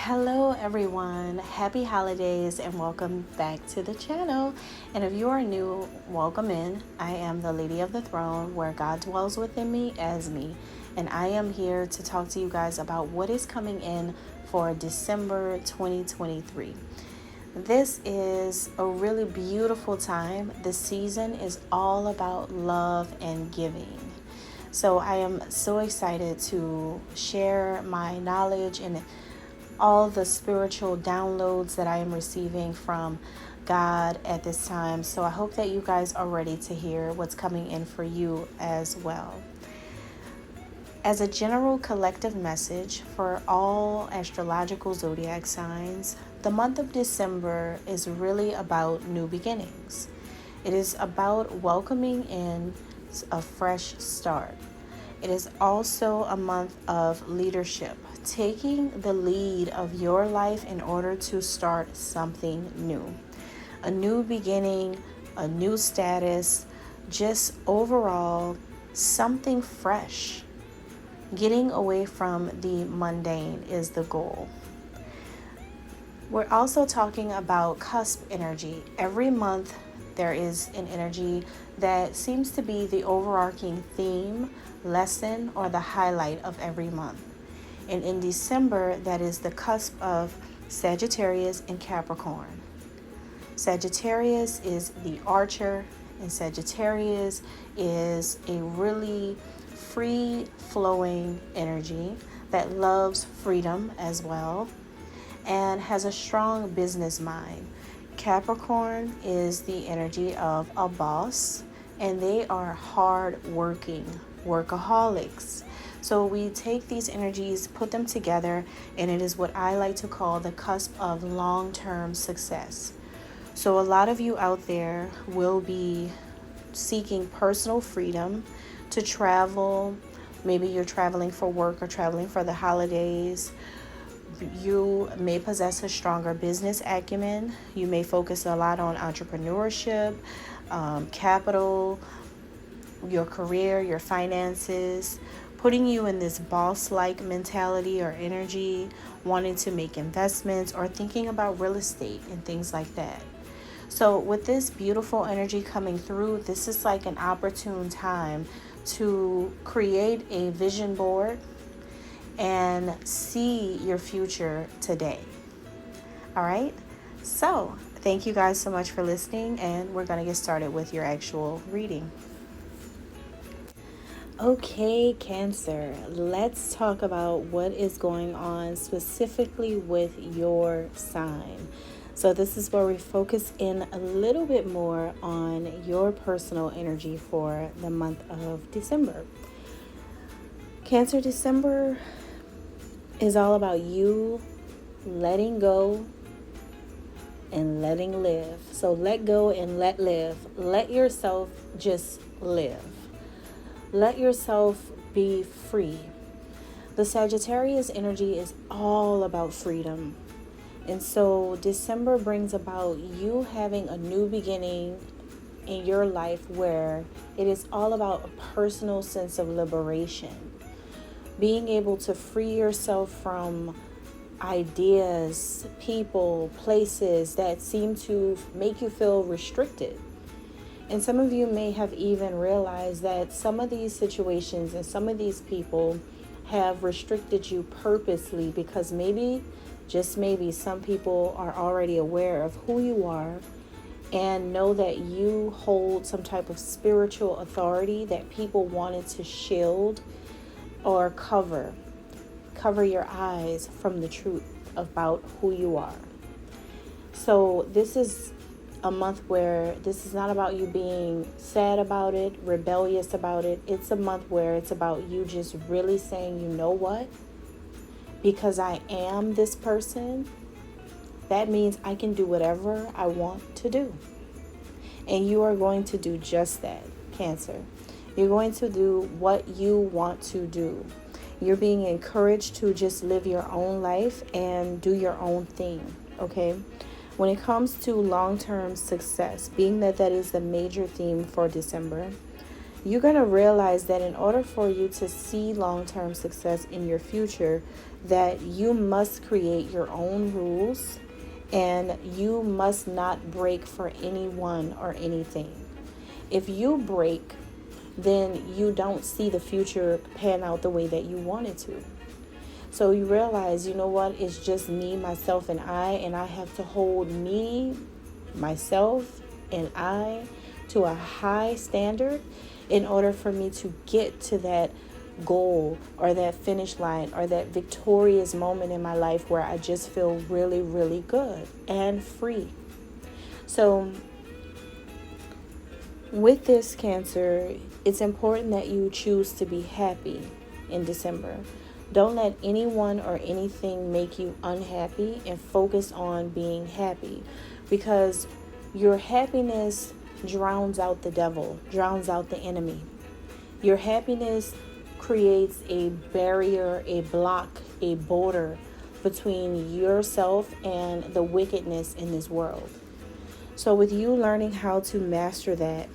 Hello everyone, happy holidays and welcome back to the channel. And if you are new, welcome in. I am the Lady of the Throne, where God dwells within me as me. And I am here to talk to you guys about what is coming in for December 2023. This is a really beautiful time. The season is all about love and giving. So I am so excited to share my knowledge and all the spiritual downloads that I am receiving from God at this time. So I hope that you guys are ready to hear what's coming in for you as well. As a general collective message for all astrological zodiac signs, the month of December is really about new beginnings. It is about welcoming in a fresh start. It is also a month of leadership, taking the lead of your life in order to start something new. A new beginning, a new status, just overall something fresh. Getting away from the mundane is the goal. We're also talking about cusp energy. Every month there is an energy that seems to be the overarching theme, lesson, or the highlight of every month. And in December, that is the cusp of Sagittarius and Capricorn. Sagittarius is the archer, and Sagittarius is a really free-flowing energy that loves freedom as well and has a strong business mind. Capricorn is the energy of a boss, and they are hard-working workaholics. So we take these energies, put them together, and it is what I like to call the cusp of long-term success. So a lot of you out there will be seeking personal freedom to travel. Maybe you're traveling for work or traveling for the holidays. You may possess a stronger business acumen. You may focus a lot on entrepreneurship, capital, your career, your finances, putting you in this boss-like mentality or energy, wanting to make investments or thinking about real estate and things like that. So with this beautiful energy coming through, this is like an opportune time to create a vision board and see your future today. All right. So thank you guys so much for listening, and we're going to get started with your actual reading. Okay, Cancer, let's talk about what is going on specifically with your sign. So this is where we focus in a little bit more on your personal energy for the month of December. Cancer, December is all about you letting go and letting live. So let go and let live. Let yourself just live. Let yourself be free. The Sagittarius energy is all about freedom. And so December brings about you having a new beginning in your life where it is all about a personal sense of liberation. Being able to free yourself from ideas, people, places that seem to make you feel restricted. And some of you may have even realized that some of these situations and some of these people have restricted you purposely because maybe, just maybe, some people are already aware of who you are and know that you hold some type of spiritual authority that people wanted to shield or cover your eyes from the truth about who you are. So this is a month where this is not about you being sad about it, rebellious about it. It's a month where it's about you just really saying, you know what? Because I am this person, that means I can do whatever I want to do. And you are going to do just that, Cancer. You're going to do what you want to do. You're being encouraged to just live your own life and do your own thing, okay? When it comes to long-term success, being that is the major theme for December, you're going to realize that in order for you to see long-term success in your future, that you must create your own rules and you must not break for anyone or anything. If you break, then you don't see the future pan out the way that you want it to. So you realize, you know what, it's just me, myself, and I have to hold me, myself, and I to a high standard in order for me to get to that goal or that finish line or that victorious moment in my life where I just feel really, really good and free. So with this, Cancer, it's important that you choose to be happy in December. Don't let anyone or anything make you unhappy, and focus on being happy, because your happiness drowns out the devil, drowns out the enemy. Your happiness creates a barrier, a block, a border between yourself and the wickedness in this world. So with you learning how to master that,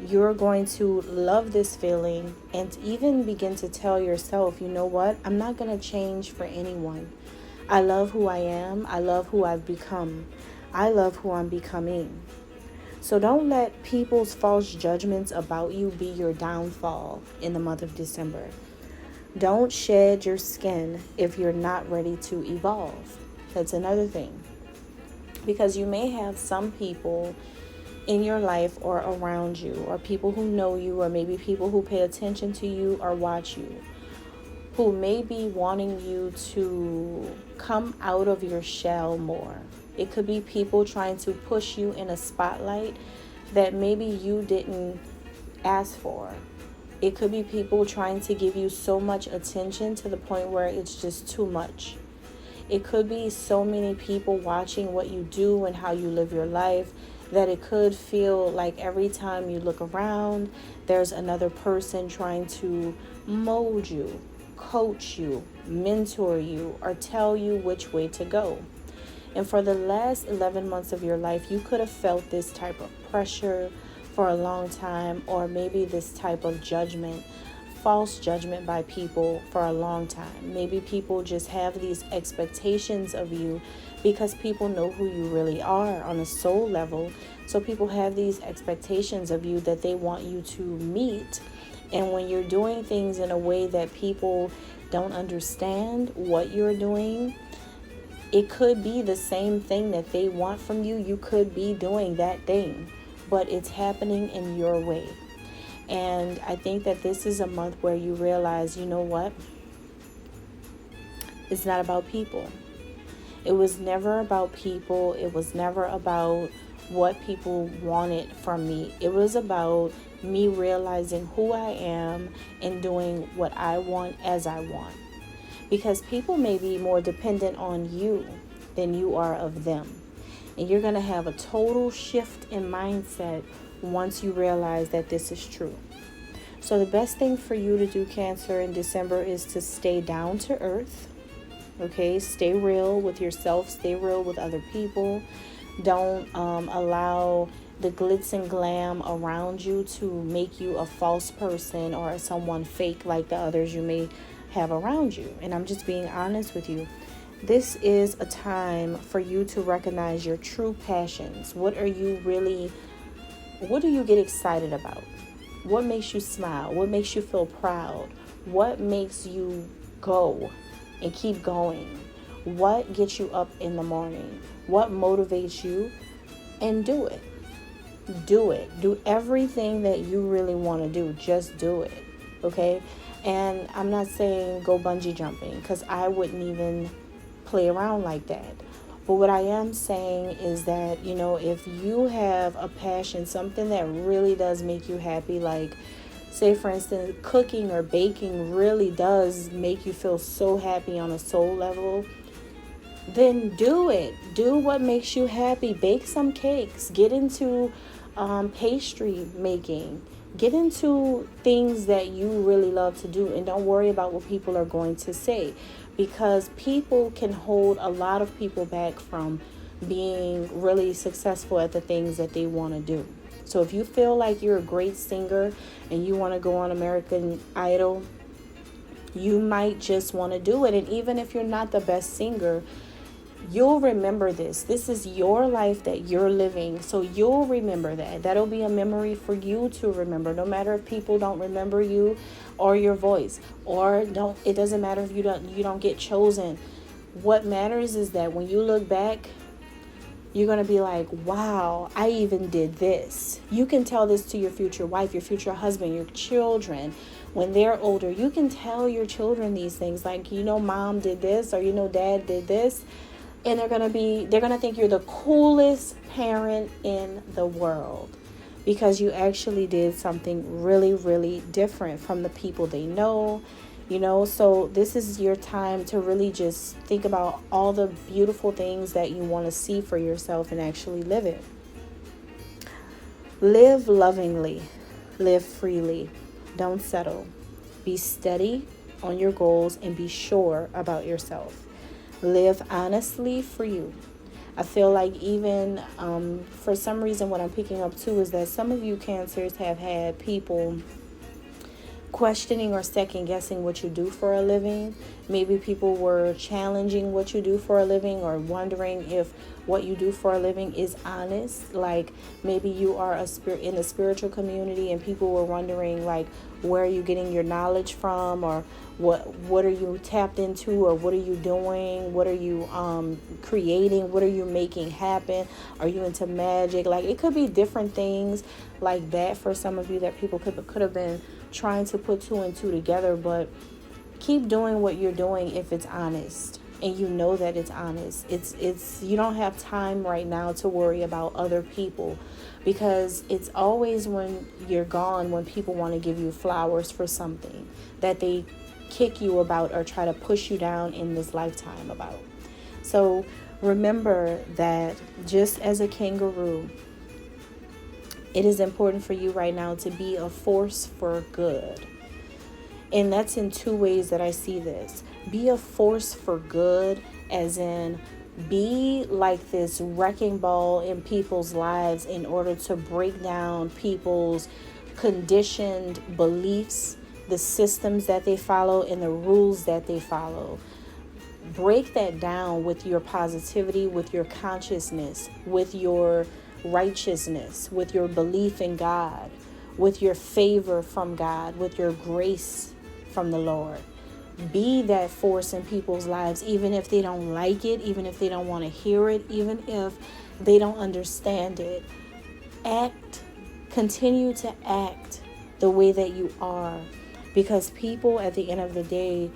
you're going to love this feeling and even begin to tell yourself, you know what, I'm not going to change for anyone. I love who I am. I love who I've become. I love who I'm becoming. So don't let people's false judgments about you be your downfall in the month of December. Don't shed your skin if you're not ready to evolve. That's another thing. Because you may have some people in your life or around you, or people who know you, or maybe people who pay attention to you or watch you, who may be wanting you to come out of your shell more. It could be people trying to push you in a spotlight that maybe you didn't ask for. It could be people trying to give you so much attention to the point where it's just too much. It could be so many people watching what you do and how you live your life that it could feel like every time you look around, there's another person trying to mold you, coach you, mentor you, or tell you which way to go. And for the last 11 months of your life, you could have felt this type of pressure for a long time, or maybe this type of judgment, false judgment by people for a long time. Maybe people just have these expectations of you because people know who you really are on a soul level. So people have these expectations of you that they want you to meet. And when you're doing things in a way that people don't understand what you're doing, it could be the same thing that they want from you. You could be doing that thing, but it's happening in your way. And I think that this is a month where you realize, you know what? It's not about people. It was never about people. It was never about what people wanted from me. It was about me realizing who I am and doing what I want as I want. Because people may be more dependent on you than you are of them. And you're going to have a total shift in mindset once you realize that this is true. So the best thing for you to do, Cancer, in December is to stay down to earth. Okay, stay real with yourself, stay real with other people. Don't allow the glitz and glam around you to make you a false person or someone fake like the others you may have around you. And I'm just being honest with you. This is a time for you to recognize your true passions. What do you get excited about? What makes you smile? What makes you feel proud? What makes you go and keep going? What gets you up in the morning? What motivates you? And do it. Do it. Do everything that you really want to do. Just do it. Okay? And I'm not saying go bungee jumping, because I wouldn't even play around like that. But what I am saying is that, if you have a passion, something that really does make you happy, like, say, for instance, cooking or baking really does make you feel so happy on a soul level, then do it. Do what makes you happy. Bake some cakes. Get into pastry making. Get into things that you really love to do, and don't worry about what people are going to say, because people can hold a lot of people back from being really successful at the things that they want to do. So if you feel like you're a great singer and you want to go on American Idol, You might just want to do it. And even if you're not the best singer, you'll remember this. This is your life that you're living. So you'll remember that. That'll be a memory for you to remember, no matter if people don't remember you or your voice, or don't, it doesn't matter if you don't get chosen. What matters is that when you look back, you're going to be like, wow, I even did this. You can tell this to your future wife, your future husband, your children. When they're older, you can tell your children these things, like, mom did this, or dad did this. And they're going to think you're the coolest parent in the world, because you actually did something really, really different from the people they know. So this is your time to really just think about all the beautiful things that you want to see for yourself and actually live it. Live lovingly, live freely, don't settle. Be steady on your goals and be sure about yourself. Live honestly for you. I feel like even for some reason, what I'm picking up too is that some of you Cancers have had people questioning or second guessing what you do for a living. Maybe people were challenging what you do for a living, or wondering if what you do for a living is honest. Like, maybe you are in the spiritual community and people were wondering, like, where are you getting your knowledge from, or what are you tapped into, or what are you doing, what are you creating, what are you making happen, are you into magic? Like, it could be different things like that for some of you that people could have been trying to put two and two together. But keep doing what you're doing if it's honest, and that it's honest. It's you don't have time right now to worry about other people, because it's always when you're gone when people want to give you flowers for something that they kick you about or try to push you down in this lifetime about. So remember that just as a kangaroo, it is important for you right now to be a force for good. And that's in two ways that I see this. Be a force for good, as in be like this wrecking ball in people's lives in order to break down people's conditioned beliefs, the systems that they follow, and the rules that they follow. Break that down with your positivity, with your consciousness, with your righteousness, with your belief in God, with your favor from God, with your grace from the Lord. Be that force in people's lives, even if they don't like it, even if they don't want to hear it, even if they don't understand it. Continue to act the way that you are, because people at the end of the day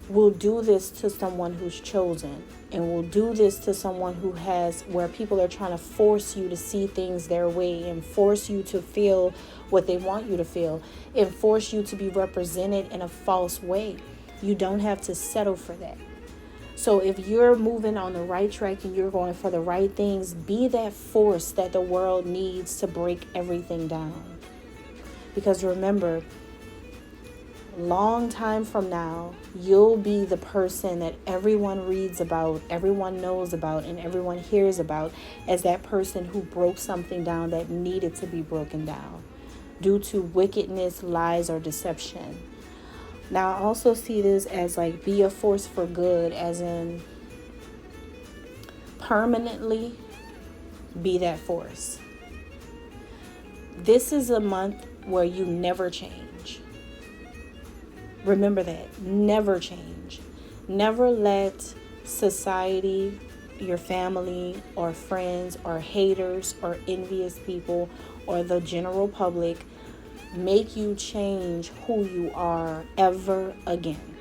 will do this to someone who's chosen, and will do this to someone where people are trying to force you to see things their way, and force you to feel what they want you to feel, and force you to be represented in a false way. You don't have to settle for that. So if you're moving on the right track and you're going for the right things, be that force that the world needs to break everything down. Because remember, long time from now, you'll be the person that everyone reads about, everyone knows about, and everyone hears about as that person who broke something down that needed to be broken down due to wickedness, lies, or deception. Now, I also see this as like be a force for good, as in permanently be that force. This is a month where you never change. Remember that. Never change. Never let society, your family, or friends, or haters, or envious people, or the general public make you change who you are ever again.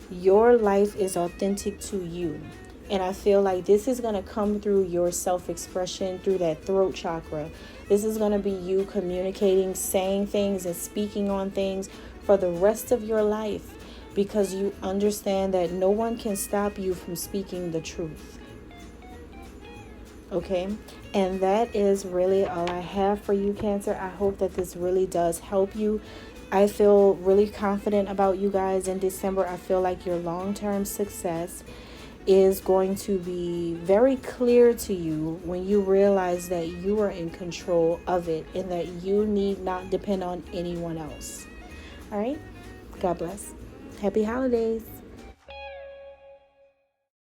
Your life is authentic to you. And I feel like this is going to come through your self-expression, through that throat chakra. This is going to be you communicating, saying things, and speaking on things for the rest of your life, because you understand that no one can stop you from speaking the truth. Okay? And that is really all I have for you, Cancer. I hope that this really does help you. I feel really confident about you guys in December. I feel like your long-term success is going to be very clear to you when you realize that you are in control of it and that you need not depend on anyone else. All right? God bless. Happy holidays.